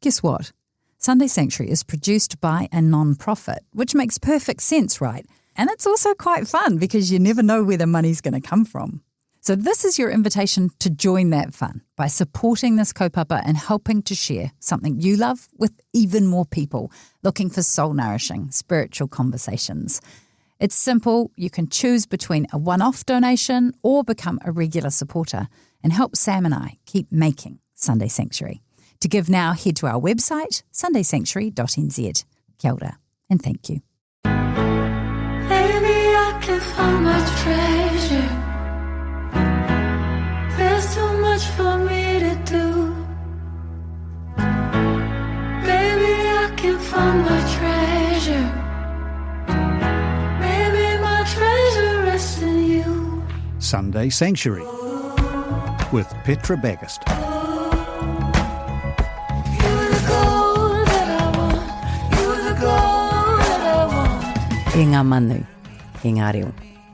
Guess what? Sunday Sanctuary is produced by a non-profit, which makes perfect sense, right? And it's also quite fun because you never know where the money's going to come from. So this is your invitation to join that fun by supporting this kaupapa and helping to share something you love with even more people looking for soul-nourishing spiritual conversations. It's simple. You can choose between a one-off donation or become a regular supporter and help Sam and I keep making Sunday Sanctuary. To give now, head to our website, sundaysanctuary.nz. Kia ora, and thank you. Maybe I can find my treasure. There's too much for me to do. Maybe I can find my treasure. Maybe my treasure rests in you. Sunday Sanctuary with Petra Bagust. E ngā manu, e ngā reo,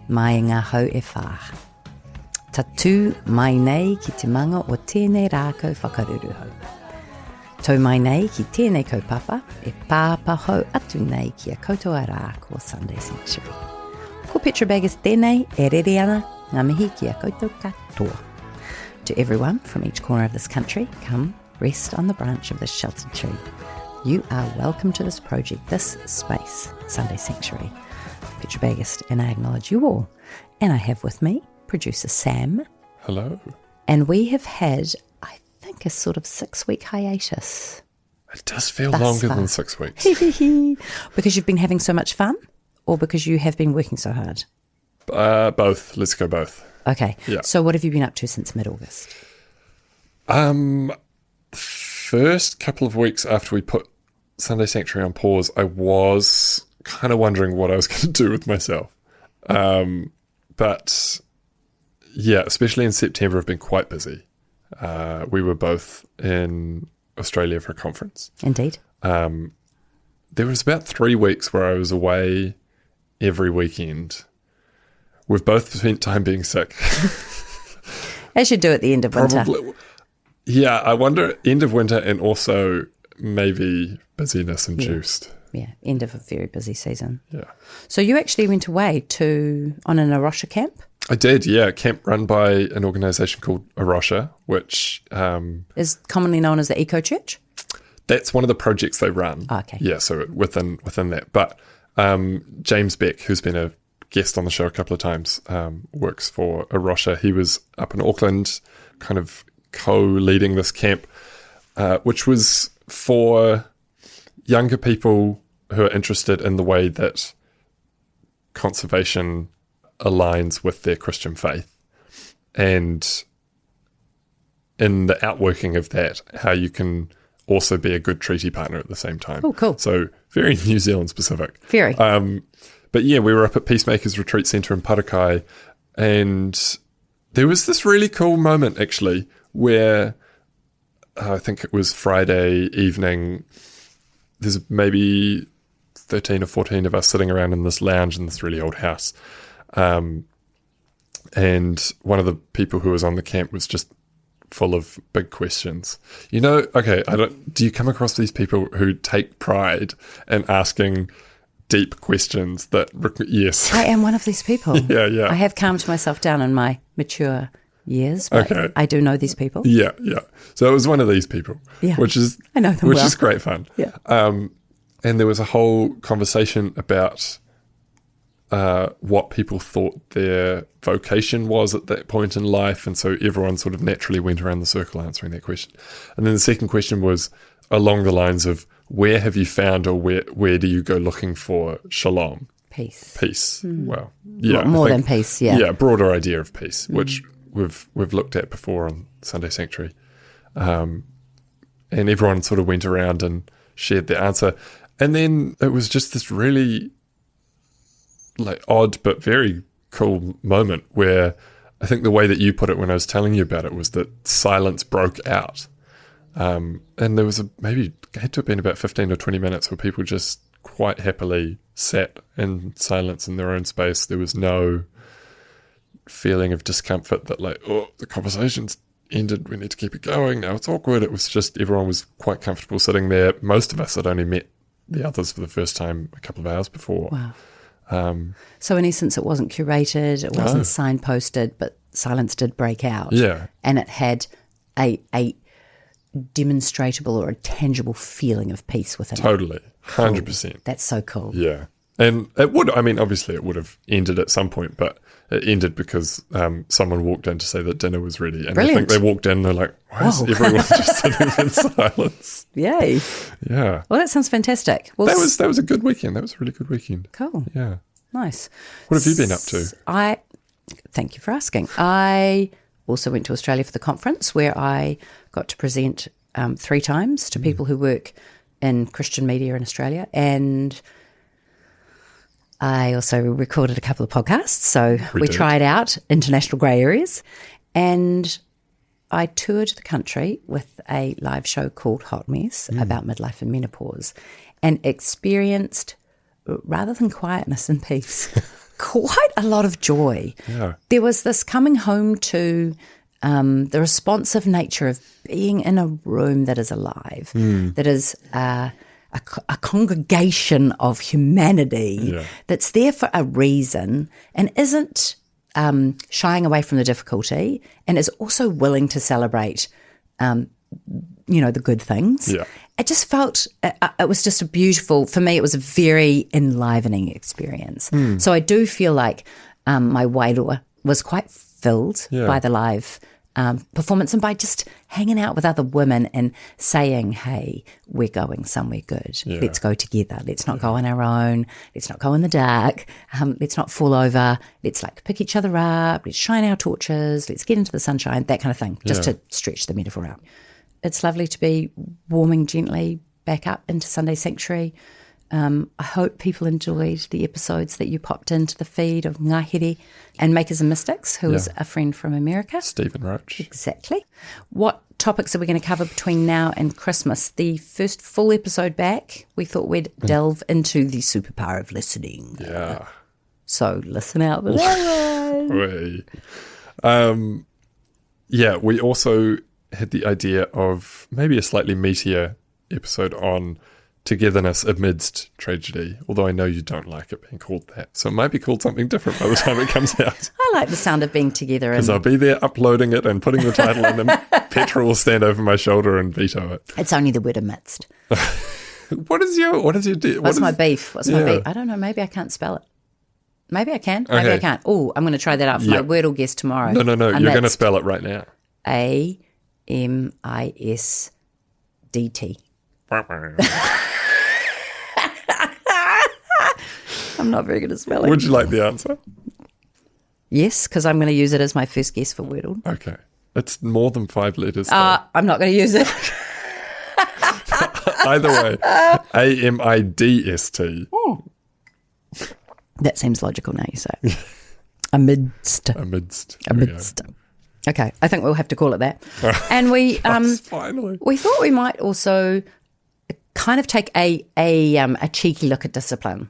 mai ngā hau e whā. Ta tū mai nei ki te manga o tēnei rākau whakaruru hau. Tau mai nei ki tēnei kaupapa e pāpahau atu nei ki a koutua rā ko Sunday Sanctuary. Ko Petra Bagust tēnei e rere ana ngā mihi ki a koutou katoa. To everyone from each corner of this country, come rest on the branch of this sheltered tree. You are welcome to this project, this space, Sunday Sanctuary. Petra Bagust, and I acknowledge you all. And I have with me producer Sam. Hello. And we have had, I think, a sort of 6-week hiatus. It does feel Thus longer far. than 6 weeks. Because you've been having so much fun, or because you have been working so hard? Both. Let's go both. Okay. Yeah. So what have you been up to since mid-August? First couple of weeks after we put Sunday Sanctuary on pause, I was kind of wondering what I was going to do with myself. But yeah, especially in September, I've been quite busy. We were both in Australia for a conference. Indeed. There was about 3 weeks where I was away every weekend. We've both spent time being sick. As you do at the end of winter. Yeah, I wonder, end of winter and also maybe busyness induced. Yeah, end of a very busy season. Yeah. So you actually went away on an Arosha camp? I did, yeah. A camp run by an organisation called Arosha, which... is commonly known as the Eco Church? That's one of the projects they run. Oh, okay. Yeah, so within that. But James Beck, who's been a guest on the show a couple of times, works for Arosha. He was up in Auckland, kind of co-leading this camp, which was for younger people who are interested in the way that conservation aligns with their Christian faith, and in the outworking of that, how you can also be a good treaty partner at the same time. Oh, cool. So very New Zealand specific. Very. But yeah, we were up at Peacemakers Retreat Centre in Parakai, and there was this really cool moment actually where I think it was Friday evening. There's maybe 13 or 14 of us sitting around in this lounge in this really old house. And one of the people who was on the camp was just full of big questions. You know, okay, do you come across these people who take pride in asking deep questions that, yes. I am one of these people. Yeah. I have calmed myself down in my mature years, but okay. I do know these people. Yeah. So it was one of these people, yeah. I know them which well. is great fun. Yeah. And there was a whole conversation about what people thought their vocation was at that point in life, and so everyone sort of naturally went around the circle answering that question. And then the second question was along the lines of, where have you found, or where do you go looking for shalom? Peace. Well, yeah. More than peace, yeah. Yeah, broader idea of peace, which we've looked at before on Sunday Sanctuary. And everyone sort of went around and shared their answer. And then it was just this really odd but very cool moment where I think the way that you put it when I was telling you about it was that silence broke out. And there was maybe had to have been about 15 or 20 minutes where people just quite happily sat in silence in their own space. There was no feeling of discomfort that the conversation's ended. We need to keep it going. Now it's awkward. It was just everyone was quite comfortable sitting there. Most of us had only met the others for the first time a couple of hours before. Wow. So in essence, it wasn't curated, it wasn't signposted, but silence did break out. Yeah. And it had a demonstrable or a tangible feeling of peace within it. Totally. 100%. That's so cool. Yeah. And it would, I mean, obviously it would have ended at some point, but it ended because someone walked in to say that dinner was ready. And Brilliant. I think they walked in and they're like, why is everyone just sitting in silence? Yay. Yeah. Well, that sounds fantastic. Well, That was a good weekend. That was a really good weekend. cool. Yeah. Nice. What have you been up to? Thank you for asking. I also went to Australia for the conference where I got to present 3 times to people who work in Christian media in Australia, and I also recorded a couple of podcasts. So we tried out international grey areas, and I toured the country with a live show called Hot Mess about midlife and menopause, and experienced, rather than quietness and peace, quite a lot of joy. Yeah. There was this coming home to the responsive nature of being in a room that is alive, that is a congregation of humanity that's there for a reason and isn't shying away from the difficulty, and is also willing to celebrate, the good things. Yeah. It just felt, it was just for me, it was a very enlivening experience. So I do feel like my wairua was quite filled by the live performance and by just hanging out with other women and saying, hey, we're going somewhere good. Yeah. Let's go together. Let's not go on our own. Let's not go in the dark. Let's not fall over. Let's pick each other up. Let's shine our torches. Let's get into the sunshine, that kind of thing, just to stretch the metaphor out. It's lovely to be warming gently back up into Sunday Sanctuary. I hope people enjoyed the episodes that you popped into the feed of Ngahere and Makers and Mystics, who is a friend from America. Stephen Roach. Exactly. What topics are we going to cover between now and Christmas? The first full episode back, we thought we'd delve into the superpower of listening. Yeah. So listen out for that one. We also had the idea of maybe a slightly meatier episode on togetherness amidst tragedy, although I know you don't like it being called that. So it might be called something different by the time it comes out. I like the sound of being together. Because I'll be there uploading it and putting the title in, and Petra will stand over my shoulder and veto it. It's only the word amidst. What's my beef? What's my beef? I don't know. Maybe I can't spell it. Maybe I can. Maybe I can't. Oh, I'm going to try that out for my Wordle guest tomorrow. No. Amidst. You're going to spell it right now. AMISDT. I'm not very good at spelling. Would you like the answer? Yes, because I'm going to use it as my first guess for Wordle. Okay. It's more than 5 letters. I'm not going to use it. Either way, AMIDST. That seems logical now you say it. Amidst. Okay, I think we'll have to call it that. And we finally. We thought we might also kind of take a cheeky look at discipline.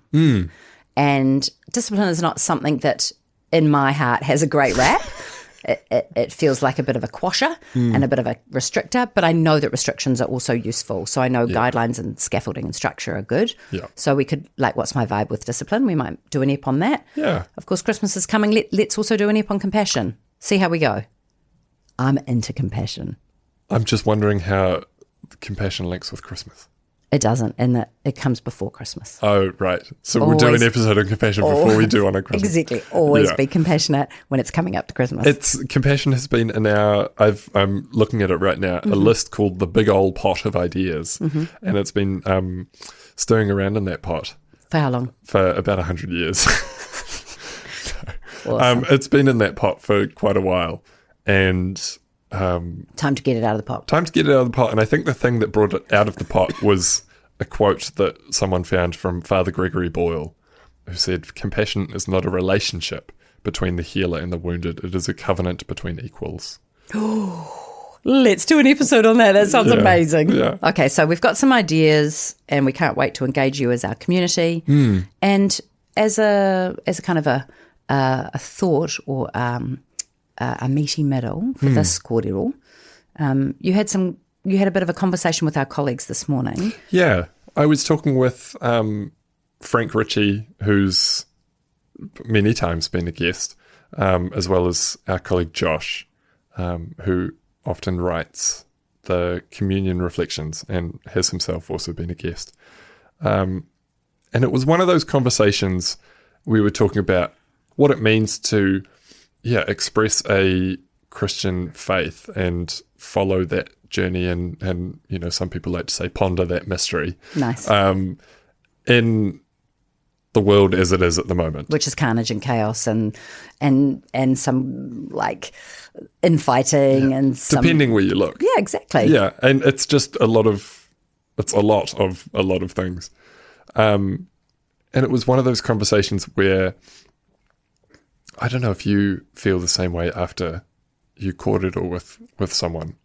And discipline is not something that in my heart has a great rap. It feels like a bit of a quasher and a bit of a restrictor, but I know that restrictions are also useful. So I know guidelines and scaffolding and structure are good. Yeah. So we could, what's my vibe with discipline? We might do an ep on that. Yeah. Of course, Christmas is coming. Let's also do an ep on compassion. See how we go. I'm into compassion. I'm just wondering how compassion links with Christmas. It doesn't, and that it comes before Christmas. Oh, right. So we'll do an episode on compassion before we do one on Christmas. Exactly. Always be compassionate when it's coming up to Christmas. Compassion has been in our, I'm looking at it right now, a list called the Big Ol' Pot of Ideas. And it's been stirring around in that pot. For how long? For about 100 years. Awesome. It's been in that pot for quite a while. And time to get it out of the pot. And I think the thing that brought it out of the pot was a quote that someone found from Father Gregory Boyle, who said, "Compassion is not a relationship between the healer and the wounded. It is a covenant between equals." Let's do an episode on that. That sounds amazing. Yeah. Okay, so we've got some ideas and we can't wait to engage you as our community. And as a kind of a thought or a meaty middle for this kōrero, You had a bit of a conversation with our colleagues this morning. Yeah, I was talking with Frank Ritchie, who's many times been a guest, as well as our colleague Josh, who often writes the Communion Reflections and has himself also been a guest. And it was one of those conversations we were talking about what it means to, express a Christian faith and follow that journey and some people like to say ponder that mystery. Nice. In the world as it is at the moment. Which is carnage and chaos and some like infighting and some... Depending where you look. Yeah, exactly. Yeah, and it's just a lot of things. And it was one of those conversations where I don't know if you feel the same way after you cordial with someone,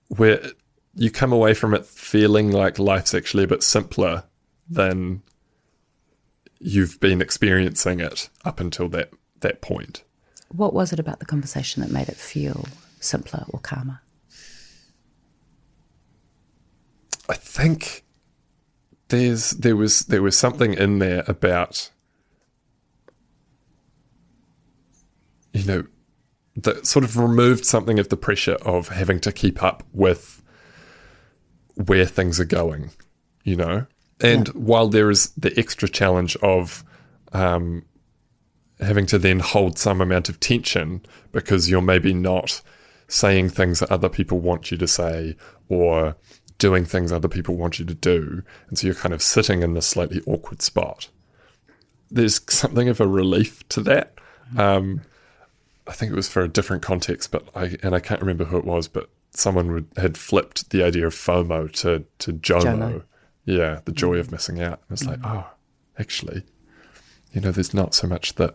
where you come away from it feeling like life's actually a bit simpler than you've been experiencing it up until that point. What was it about the conversation that made it feel simpler or calmer? I think there was something in there about, that sort of removed something of the pressure of having to keep up with where things are going, And while there is the extra challenge of having to then hold some amount of tension because you're maybe not saying things that other people want you to say or doing things other people want you to do, and so you're kind of sitting in this slightly awkward spot. There's something of a relief to that. I think it was for a different context, but I can't remember who it was, but someone had flipped the idea of FOMO to JOMO. Yeah, the joy of missing out. And it's like, actually, there's not so much that,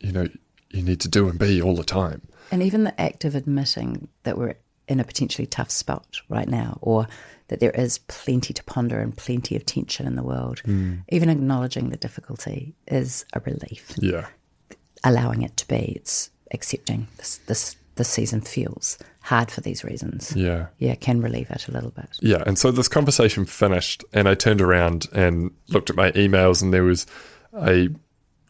you need to do and be all the time. And even the act of admitting that we're in a potentially tough spot right now, or that there is plenty to ponder and plenty of tension in the world, even acknowledging the difficulty is a relief. Yeah. Allowing it to be, it's accepting this season feels hard for these reasons. Yeah, can relieve it a little bit. Yeah, and so this conversation finished, and I turned around and looked at my emails, and I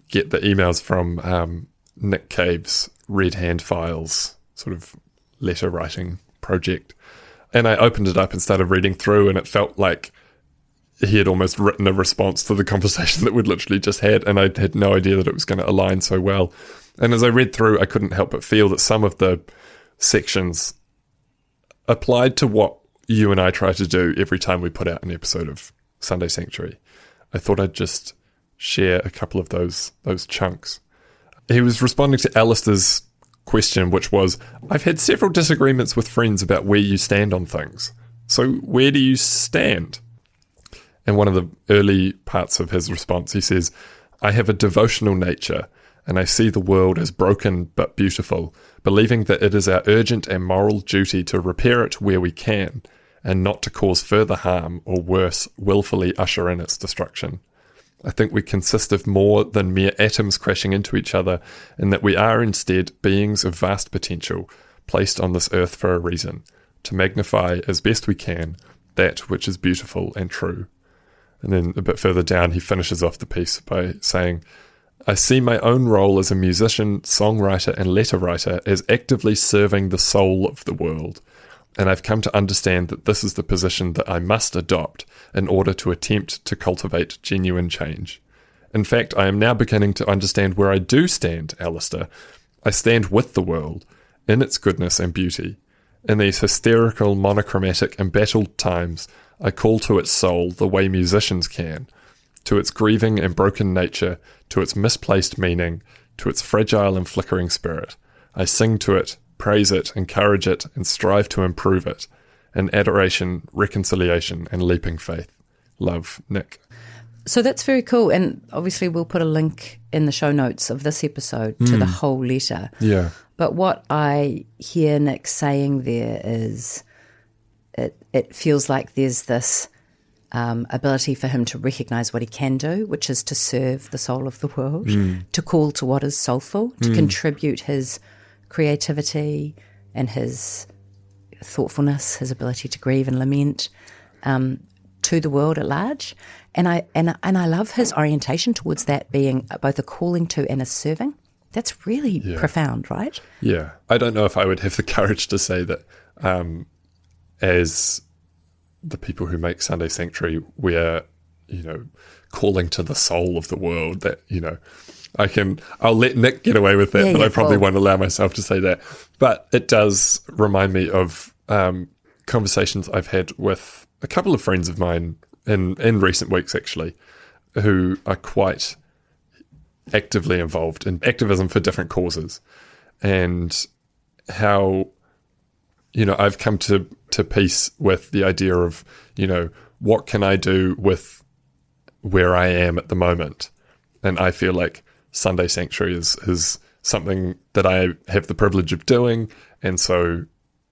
get the emails from Nick Cave's Red Hand Files sort of letter writing project, and I opened it up and started reading through, and it felt like he had almost written a response to the conversation that we'd literally just had, and I had no idea that it was going to align so well. And as I read through, I couldn't help but feel that some of the sections applied to what you and I try to do every time we put out an episode of Sunday Sanctuary. I thought I'd just share a couple of those chunks. He was responding to Alistair's question, which was, I've had several disagreements with friends about where you stand on things. So where do you stand? And one of the early parts of his response, he says, I have a devotional nature, and I see the world as broken but beautiful, believing that it is our urgent and moral duty to repair it where we can, and not to cause further harm or worse, willfully usher in its destruction. I think we consist of more than mere atoms crashing into each other, and that we are instead beings of vast potential, placed on this earth for a reason, to magnify as best we can that which is beautiful and true. And then a bit further down, he finishes off the piece by saying, I see my own role as a musician, songwriter, and letter writer as actively serving the soul of the world. And I've come to understand that this is the position that I must adopt in order to attempt to cultivate genuine change. In fact, I am now beginning to understand where I do stand, Alistair. I stand with the world, in its goodness and beauty. In these hysterical, monochromatic, embattled times, I call to its soul the way musicians can, to its grieving and broken nature, to its misplaced meaning, to its fragile and flickering spirit. I sing to it, praise it, encourage it, and strive to improve it, in adoration, reconciliation, and leaping faith. Love, Nick. So that's very cool, and obviously we'll put a link in the show notes of this episode to the whole letter. Yeah. But what I hear Nick saying there is it feels like there's this ability for him to recognise what he can do, which is to serve the soul of the world, to call to what is soulful, to contribute his creativity, and his thoughtfulness, his ability to grieve and lament to the world at large. And I love his orientation towards that being both a calling to and a serving. That's really profound, right? Yeah. I don't know if I would have the courage to say that as the people who make Sunday Sanctuary, we're, calling to the soul of the world, that, I'll let Nick get away with that, but I probably won't allow myself to say that. But it does remind me of conversations I've had with a couple of friends of mine in recent weeks, actually, who are quite actively involved in activism for different causes, and how, I've come to peace with the idea of, what can I do with where I am at the moment? And I feel like Sunday Sanctuary is something that I have the privilege of doing, and so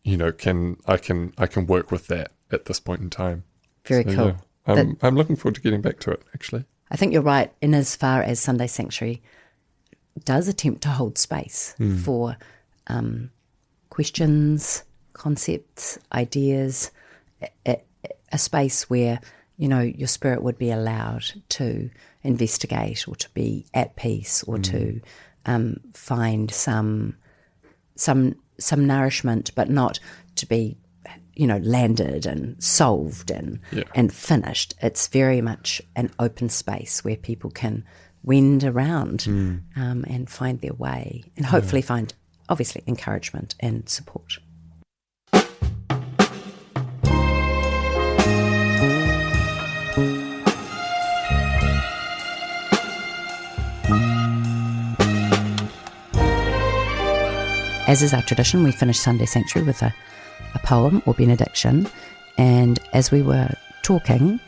I can work with that at this point in time. Very cool. Yeah, I'm looking forward to getting back to it, actually. I think you're right in as far as Sunday Sanctuary does attempt to hold space for questions, concepts, ideas, a space where your spirit would be allowed to investigate or to be at peace or to find some nourishment, but not to be, landed and solved and finished. It's very much an open space where people can wend around and find their way, and hopefully find, obviously, encouragement and support. As is our tradition, we finish Sunday Sanctuary with a poem or benediction. And as we were talking,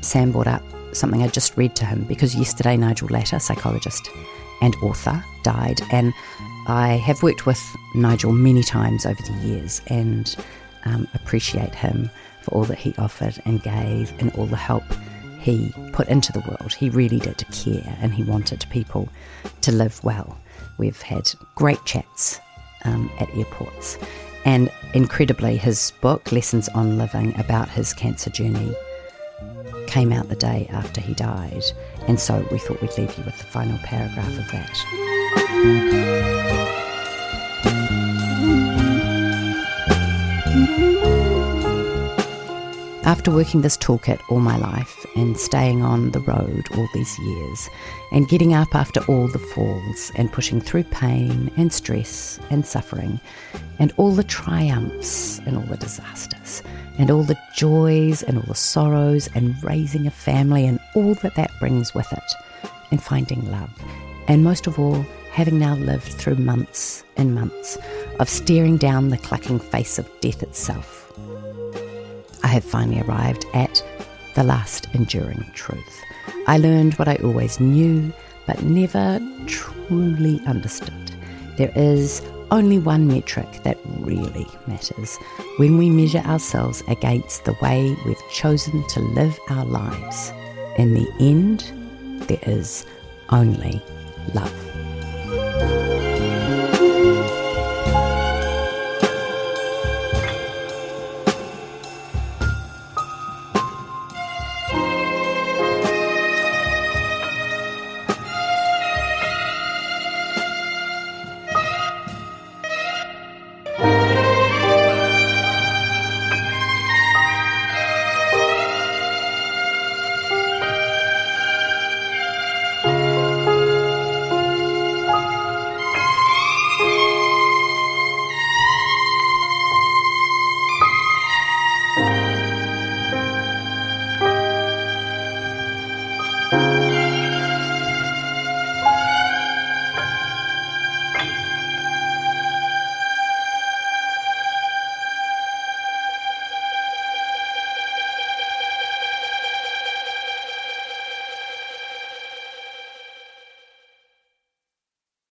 Sam brought up something I just read to him, because yesterday Nigel Latta, psychologist and author, died. And I have worked with Nigel many times over the years and appreciate him for all that he offered and gave and all the help he put into the world. He really did care, and he wanted people to live well. We've had great chats at airports, and incredibly his book Lessons on Living, about his cancer journey, came out the day after he died, and so we thought we'd leave you with the final paragraph of that. After working this toolkit all my life and staying on the road all these years and getting up after all the falls and pushing through pain and stress and suffering and all the triumphs and all the disasters and all the joys and all the sorrows and raising a family and all that brings with it, and finding love, and most of all, having now lived through months and months of staring down the clucking face of death itself, I have finally arrived at the last enduring truth. I learned what I always knew, but never truly understood. There is only one metric that really matters when we measure ourselves against the way we've chosen to live our lives. In the end, there is only love.